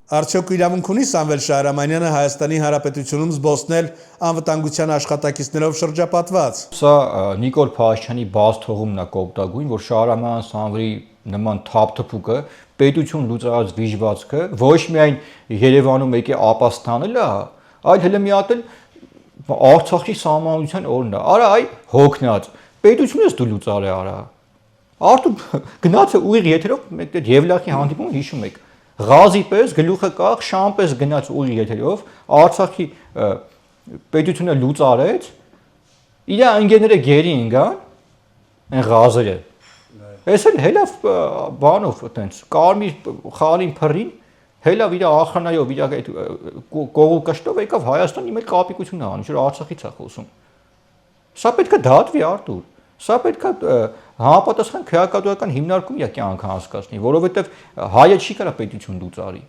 Արդյոք իրավունք ունի Սամվել Շահրամանյանը Հայաստանի Հանրապետությունում զբոսնել անվտանգության աշխատակիցներով շրջապատված։ Սա Նիկոլ Փաշինյանի բաց թողումն է կոպտագույն, որ Շահրամանյան Սամվելի նման թափթփուկը պետություն լուծարած վիժվածքը ոչ միայն Երևանում եկե ապաստանել է, այլ հենց մի հատ էլ Արցախի սահմանության օրն է։ Արա այ հոգնած պետությունս դու լուծարե արա։ Արդյոք գնաց ուղիղ եթերով մեկ Եվլախի հանդիպումը հիշում եք։ Ղազի պես գլուխը կախ շամպես գնաց ուղիղ եթերով Արցախի պետությունը լուծարեց։ Իր ընկերները գերի ինգան այն ղազերը։ Էս էլ հելավ բանով այտենց կարմիր խարին փռին հելավ իր ախրանայով իր այդ կողոլ կշտով եկավ Հայաստան իմ էլ կապիկություն է անում, որ Արցախից է խոսում։ Սա պետք է դատվի Արտուր։ Սա պետք է համապատասխան քրեակատորական հիմնարկում կյանք անցկացնի, որովհետև հայը չի կարա պետություն լուծարի։